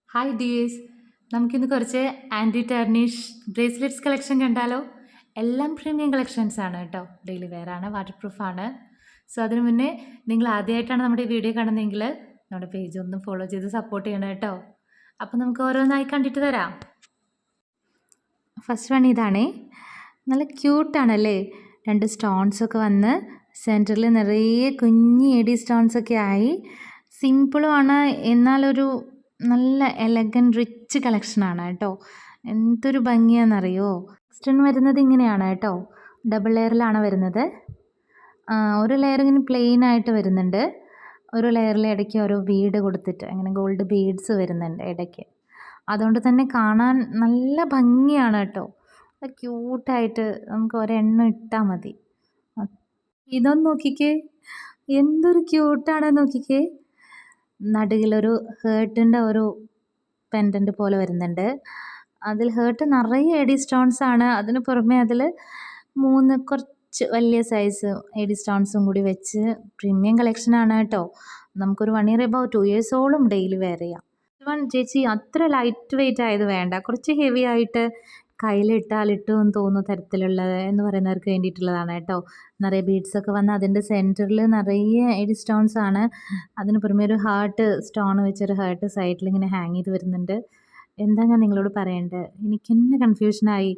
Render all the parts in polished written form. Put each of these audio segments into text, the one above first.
Hi dears, നമുക്കിന്ന് കുറച്ച് anti tarnish bracelets collection കണ്ടാലോ? എല്ലാം പ്രീമിയം കളക്ഷൻസ് ആണ് കേട്ടോ. ഡെയിലി വെയർ ആണ്, വാട്ടർ പ്രൂഫ് ആണ്. സോ അതിനു മുന്നേ നിങ്ങൾ ആദ്യമായിട്ടാണ് നമ്മുടെ ഈ വീഡിയോ കാണുന്നതെങ്കിൽ നമ്മുടെ പേജ് ഒന്ന് ഫോളോ ചെയ്ത് സപ്പോർട്ട് ചെയ്യണം കേട്ടോ. അപ്പോൾ നമുക്ക് ഓരോന്നായി കണ്ടിട്ട് തരാം. ഫസ്റ്റ് വൺ ഇതാണേ, നല്ല ക്യൂട്ടാണല്ലേ. രണ്ട് സ്റ്റോൺസ് ഒക്കെ വന്ന് സെൻറ്ററിൽ നിറയെ കുഞ്ഞി എഡി സ്റ്റോൺസ് ഒക്കെ ആയി. സിമ്പിളുമാണ്, എന്നാലൊരു നല്ല എലഗൻറ്റ് റിച്ച് കളക്ഷനാണ് കേട്ടോ. എന്തൊരു ഭംഗിയാണെന്നറിയോ. നെക്സ്റ്റ് വരുന്നത് ഇങ്ങനെയാണ് കേട്ടോ, ഡബിൾ ലെയറിലാണ് വരുന്നത്. ഒരു ലെയർ ഇങ്ങനെ പ്ലെയിൻ ആയിട്ട് വരുന്നുണ്ട്, ഒരു ലെയറിൽ ഇടയ്ക്ക് ഓരോ ബീഡ് കൊടുത്തിട്ട് അങ്ങനെ ഗോൾഡ് ബീഡ്സ് വരുന്നുണ്ട് ഇടയ്ക്ക്. അതുകൊണ്ട് തന്നെ കാണാൻ നല്ല ഭംഗിയാണ് കേട്ടോ. ക്യൂട്ടായിട്ട് നമുക്ക് ഒരെണ്ണം ഇട്ടാൽ മതി. ഇതൊന്ന് നോക്കിക്കേ, എന്തൊരു ക്യൂട്ടാണ് നോക്കിക്കേ. നടുകിലൊരു ഹേർട്ടിൻ്റെ ഒരു പെൻഡൻറ്റ് പോലെ വരുന്നുണ്ട്. അതിൽ ഹേർട്ട് നിറയെ എഡി സ്റ്റോൺസ് ആണ്. അതിന് പുറമെ അതിൽ 3 കുറച്ച് വലിയ സൈസ് എഡി സ്റ്റോൺസും കൂടി വെച്ച് പ്രീമിയം കളക്ഷനാണ് കേട്ടോ. നമുക്കൊരു 1 ഇയർ എബവ് 2 ഇയേഴ്സോളം ഡെയിലി വെയർ ചെയ്യാം. ചേച്ചി അത്ര ലൈറ്റ് വെയിറ്റ് ആയത് വേണ്ട, കുറച്ച് ഹെവി ആയിട്ട് കയ്യിലിട്ടാൽ ഇട്ടുമെന്ന് തോന്നുന്ന തരത്തിലുള്ളത് എന്ന് പറയുന്നവർക്ക് വേണ്ടിയിട്ടുള്ളതാണ് കേട്ടോ. നിറയെ ബീഡ്സൊക്കെ വന്ന് അതിൻ്റെ സെൻറ്ററിൽ നിറയെ എഡി സ്റ്റോൺസ് ആണ്. അതിന് പുറമെ ഒരു ഹാർട്ട് സ്റ്റോൺ വെച്ചൊരു ഹാർട്ട് സൈഡിൽ ഇങ്ങനെ ഹാങ് ചെയ്ത് വരുന്നുണ്ട്. എന്താ ഞാൻ നിങ്ങളോട് പറയേണ്ടത്, എനിക്ക് തന്നെ കൺഫ്യൂഷനായി.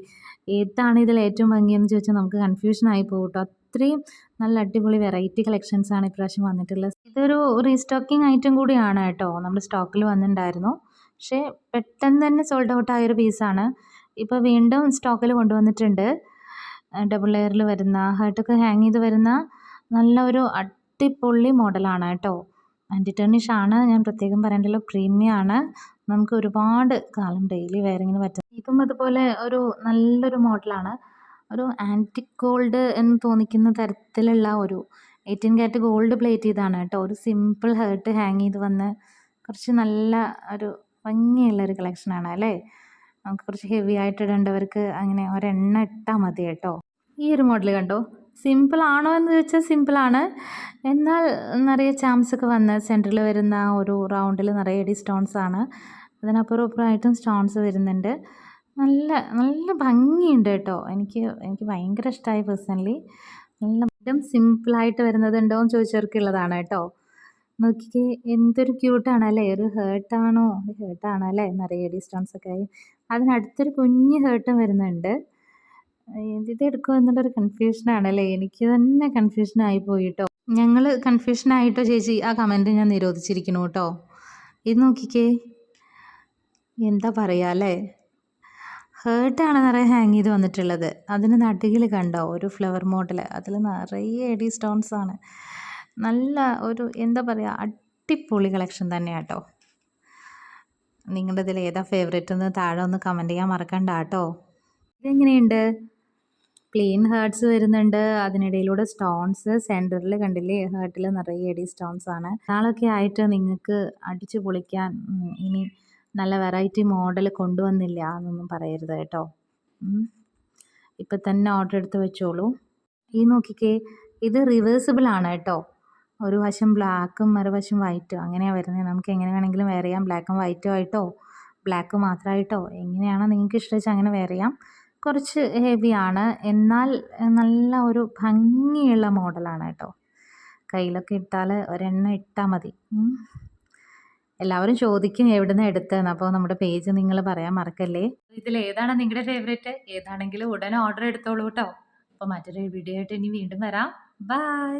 ഏതാണ് ഇതിൽ ഏറ്റവും ഭംഗിയെന്ന് ചോദിച്ചാൽ നമുക്ക് കൺഫ്യൂഷനായി പോകും കേട്ടോ. അത്രയും നല്ല അടിപൊളി വെറൈറ്റി കളക്ഷൻസ് ആണ് ഇപ്രാവശ്യം വന്നിട്ടുള്ളത്. ഇതൊരു റീസ്റ്റോക്കിംഗ് ഐറ്റം കൂടിയാണ് കേട്ടോ. നമ്മുടെ സ്റ്റോക്കിൽ വന്നിട്ടുണ്ടായിരുന്നു, പക്ഷേ പെട്ടെന്ന് തന്നെ സോൾഡ് ഔട്ട് ആയൊരു പീസാണ്. ഇപ്പോൾ വീണ്ടും സ്റ്റോക്കിൽ കൊണ്ടുവന്നിട്ടുണ്ട്. ഡബിൾ ലെയറിൽ വരുന്ന ഹേർട്ടൊക്കെ ഹാങ് ചെയ്ത് വരുന്ന നല്ല ഒരു അടിപൊളി മോഡലാണ് കേട്ടോ. ആൻറ്റി ടാർണിഷ് ആണ്, ഞാൻ പ്രത്യേകം പറയേണ്ടല്ലോ, പ്രീമിയം ആണ്. നമുക്ക് ഒരുപാട് കാലം ഡെയിലി വെയറിങ്ങിന് പറ്റും. ഇതും അതുപോലെ ഒരു നല്ലൊരു മോഡലാണ്. ഒരു ആൻറ്റിക് ഗോൾഡ് എന്ന് തോന്നിക്കുന്ന തരത്തിലുള്ള ഒരു 18 കാരറ്റ് ഗോൾഡ് പ്ലേറ്റ് ചെയ്താണ് കേട്ടോ. ഒരു സിമ്പിൾ ഹേർട്ട് ഹാങ് ചെയ്ത് വന്ന് കുറച്ച് നല്ല ഒരു ഭംഗിയുള്ളൊരു കളക്ഷനാണ് അല്ലേ. നമുക്ക് കുറച്ച് ഹെവി ആയിട്ട് ഇടേണ്ടവർക്ക് അങ്ങനെ ഒരെണ്ണം ഇട്ടാൽ മതി കേട്ടോ. ഈ ഒരു മോഡൽ കണ്ടോ, സിമ്പിൾ ആണോ എന്ന് ചോദിച്ചാൽ സിമ്പിളാണ്, എന്നാൽ നിറയെ ചാംസ് ഒക്കെ വന്ന് സെൻറ്ററിൽ വരുന്ന ഒരു റൗണ്ടിൽ നിറയെ എഡി സ്റ്റോൺസ് ആണ്. അതിനപ്പുറമായിട്ടും സ്റ്റോൺസ് വരുന്നുണ്ട്. നല്ല നല്ല ഭംഗിയുണ്ട് കേട്ടോ. എനിക്ക് ഭയങ്കര ഇഷ്ടമായി പേഴ്സണലി. നല്ല സിമ്പിളായിട്ട് വരുന്നതുണ്ടോ എന്ന് ചോദിച്ചവർക്കുള്ളതാണ് കേട്ടോ. നോക്കിക്കേ, എന്തൊരു ക്യൂട്ടാണല്ലേ. ഒരു ഹേർട്ടാണല്ലേ, നിറയെ എഡി സ്റ്റോൺസ് ഒക്കെ ആയി. അതിനടുത്തൊരു കുഞ്ഞ് ഹേർട്ടും വരുന്നുണ്ട്. ഇതെടുക്കുക എന്നുള്ളൊരു കൺഫ്യൂഷനാണല്ലേ. എനിക്ക് തന്നെ കൺഫ്യൂഷനായി പോയി കേട്ടോ. ഞങ്ങൾ കൺഫ്യൂഷനായിട്ടോ ചേച്ചി, ആ കമൻറ്റ് ഞാൻ നിരോധിച്ചിരിക്കുന്നു കേട്ടോ. ഇത് നോക്കിക്കേ, എന്താ പറയുക അല്ലേ. ഹേർട്ടാണ് നിറയെ ഹാങ് ചെയ്ത് വന്നിട്ടുള്ളത്. അതിന് നടുകിൽ കണ്ടോ ഒരു ഫ്ലവർ മോഡൽ, അതിൽ നിറയെ എഡി സ്റ്റോൺസ് ആണ്. നല്ല ഒരു എന്താ പറയുക, അടിപൊളി കളക്ഷൻ തന്നെയാണ് കേട്ടോ. നിങ്ങളുടെ ഇതിൽ ഏതാ ഫേവറേറ്റ് എന്ന് താഴെ ഒന്ന് കമൻറ്റ് ചെയ്യാൻ മറക്കണ്ട കേട്ടോ. ഇതെങ്ങനെയുണ്ട്, പ്ലെയിൻ ഹേർട്ട്സ് വരുന്നുണ്ട്, അതിനിടയിലൂടെ സ്റ്റോൺസ്, സെൻറ്ററിൽ കണ്ടില്ലേ ഹേർട്ടിൽ നിറയെ എഡി സ്റ്റോൺസ് ആണ്. നാളൊക്കെ ആയിട്ട് നിങ്ങൾക്ക് അടിച്ചു പൊളിക്കാൻ ഇനി നല്ല വെറൈറ്റി മോഡൽ കൊണ്ടുവന്നില്ല എന്നൊന്നും പറയരുത് കേട്ടോ. ഇപ്പം തന്നെ ഓർഡർ എടുത്ത് വെച്ചോളൂ. ഈ നോക്കിക്കേ, ഇത് റിവേഴ്സിബിൾ ആണ് കേട്ടോ. ഒരു വശം ബ്ലാക്കും മറുവശം വൈറ്റും അങ്ങനെയാണ് വരുന്നത്. നമുക്ക് എങ്ങനെ വേണമെങ്കിലും വെയർ ചെയ്യാം. ബ്ലാക്കും വൈറ്റും ആയിട്ടോ ബ്ലാക്ക് മാത്രമായിട്ടോ എങ്ങനെയാണോ നിങ്ങൾക്ക് ഇഷ്ടം അങ്ങനെ വെയർ ചെയ്യാം. കുറച്ച് ഹെവിയാണ്, എന്നാൽ നല്ല ഒരു ഭംഗിയുള്ള മോഡലാണ് കേട്ടോ. കയ്യിലൊക്കെ ഇട്ടാൽ ഒരെണ്ണം ഇട്ടാൽ മതി. എല്ലാവരും ചോദിക്കും എവിടെ നിന്ന് എടുത്തതെന്ന്, അപ്പോൾ നമ്മുടെ പേജ് നിങ്ങൾ പറയാൻ മറക്കല്ലേ. ഇതിൽ ഏതാണ് നിങ്ങളുടെ ഫേവറേറ്റ്, ഏതാണെങ്കിലും ഉടനെ ഓർഡർ എടുത്തോളൂ കേട്ടോ. അപ്പോൾ മറ്റൊരു വീഡിയോ ആയിട്ട് ഇനി വീണ്ടും വരാം. ബൈ.